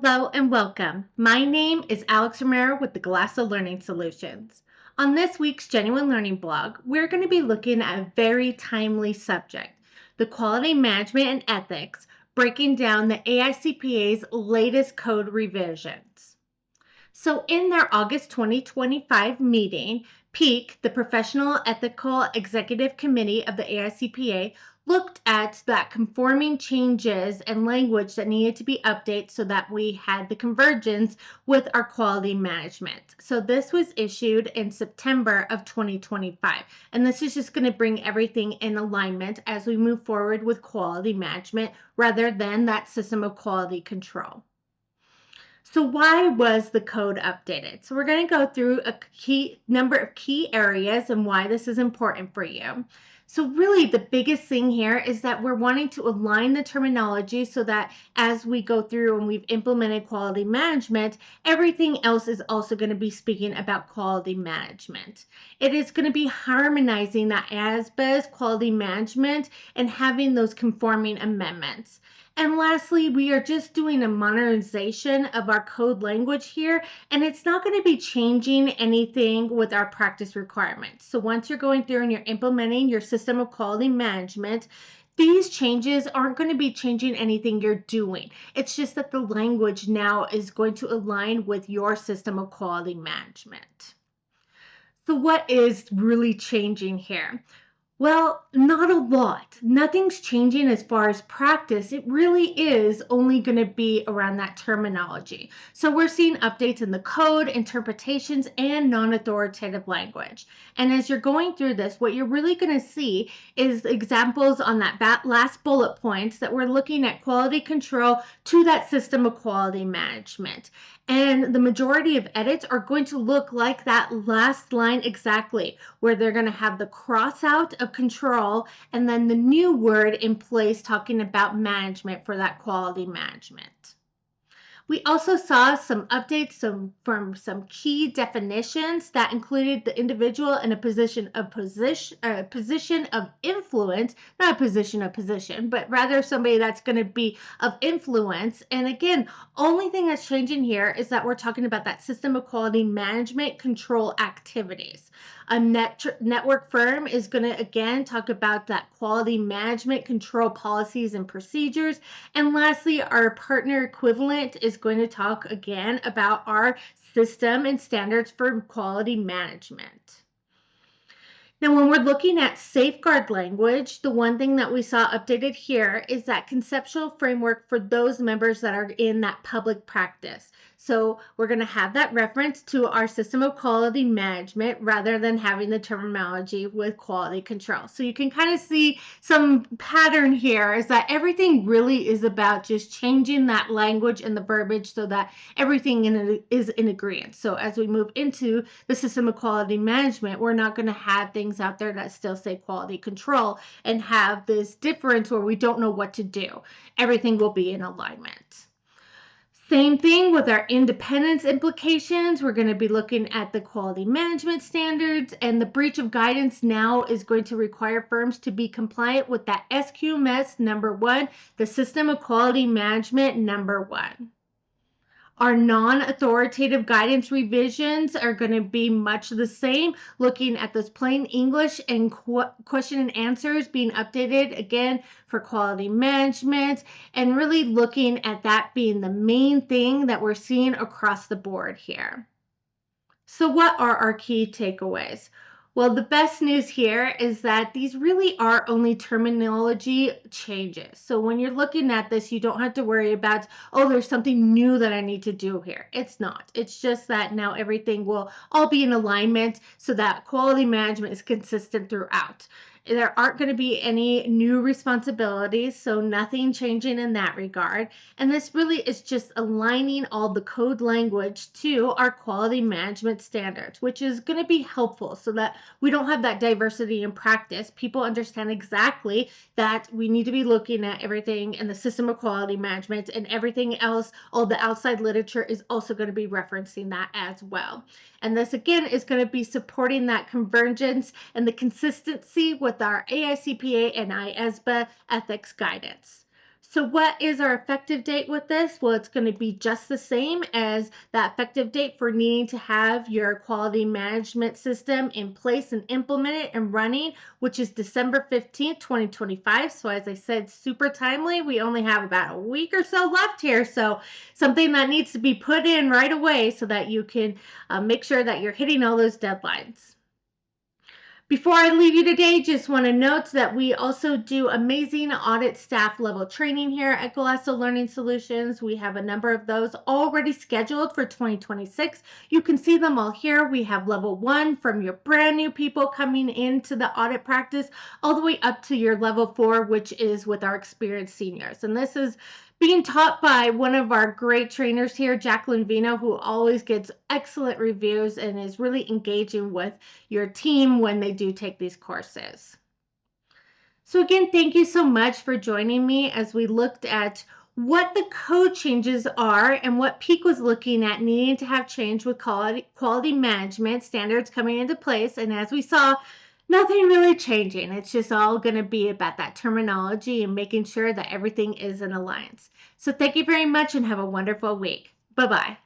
Hello and welcome. My name is Alex Romero with the Glass of Learning Solutions. On this week's Genuine Learning blog, we're going to be looking at a very timely subject, the quality management and ethics, breaking down the AICPA's latest code revisions. So in their August 2025 meeting, PEAK, the Professional Ethical Executive Committee of the AICPA, looked at that conforming changes and language that needed to be updated so that we had the convergence with our quality management. So this was issued in September of 2025, and this is just going to bring everything in alignment as we move forward with quality management rather than that system of quality control. So why was the code updated? So we're going to go through a number of key areas and why this is important for you. So really the biggest thing here is that we're wanting to align the terminology so that as we go through and we've implemented quality management, everything else is also going to be speaking about quality management. It is going to be harmonizing that AICPA's quality management and having those conforming amendments. And lastly, we are just doing a modernization of our code language here, and it's not going to be changing anything with our practice requirements. So once you're going through and you're implementing your system of quality management, these changes aren't going to be changing anything you're doing. It's just that the language now is going to align with your system of quality management. So what is really changing here? Well, not a lot. Nothing's changing as far as practice. It really is only going to be around that terminology. So we're seeing updates in the code, interpretations, and non-authoritative language. And as you're going through this, what you're really going to see is examples on that last bullet points that we're looking at quality control to that system of quality management. And the majority of edits are going to look like that last line exactly, where they're going to have the cross out of control and then the new word in place talking about management for that quality management. We also saw some updates from some key definitions that included the individual in a position of influence, not a position of position, but rather somebody that's going to be of influence. And again, only thing that's changing here is that we're talking about that system of quality management control activities. A network firm is going to, again, talk about that quality management control policies and procedures. And lastly, our partner equivalent is going to talk again about our system and standards for quality management. Now, when we're looking at safeguard language, the one thing that we saw updated here is that conceptual framework for those members that are in that public practice. So we're going to have that reference to our system of quality management rather than having the terminology with quality control. So you can kind of see some pattern here is that everything really is about just changing that language and the verbiage so that everything is in agreement. So as we move into the system of quality management, we're not going to have things out there that still say quality control and have this difference where we don't know what to do. Everything will be in alignment. Same thing with our independence implications. We're going to be looking at the quality management standards, and the breach of guidance now is going to require firms to be compliant with that SQMS number 1, the system of quality management number 1. Our non-authoritative guidance revisions are going to be much the same, looking at those plain English and question and answers being updated again for quality management, and really looking at that being the main thing that we're seeing across the board here. So what are our key takeaways? Well, the best news here is that these really are only terminology changes. So when you're looking at this, you don't have to worry about, oh, there's something new that I need to do here. It's not. It's just that now everything will all be in alignment so that quality management is consistent throughout. There aren't going to be any new responsibilities, so nothing changing in that regard. And this really is just aligning all the code language to our quality management standards, which is going to be helpful so that we don't have that diversity in practice. People understand exactly that we need to be looking at everything in the system of quality management, and everything else, all the outside literature is also going to be referencing that as well. And this again is going to be supporting that convergence and the consistency with our AICPA and AICPA ethics guidance. So what is our effective date with this? Well, it's going to be just the same as that effective date for needing to have your quality management system in place and implemented and running, which is December 15th, 2025. So as I said, super timely. We only have about a week or so left here. So something that needs to be put in right away so that you can make sure that you're hitting all those deadlines. Before I leave you today, just want to note that we also do amazing audit staff level training here at Golasso Learning Solutions. We have a number of those already scheduled for 2026. You can see them all here. We have level 1 from your brand new people coming into the audit practice all the way up to your level 4, which is with our experienced seniors. And this is being taught by one of our great trainers here, Jacqueline Vino, who always gets excellent reviews and is really engaging with your team when they do take these courses. So again, thank you so much for joining me as we looked at what the code changes are and what Peak was looking at needing to have change with quality management standards coming into place. And as we saw, nothing really changing. It's just all going to be about that terminology and making sure that everything is in alliance. So thank you very much and have a wonderful week. Bye-bye.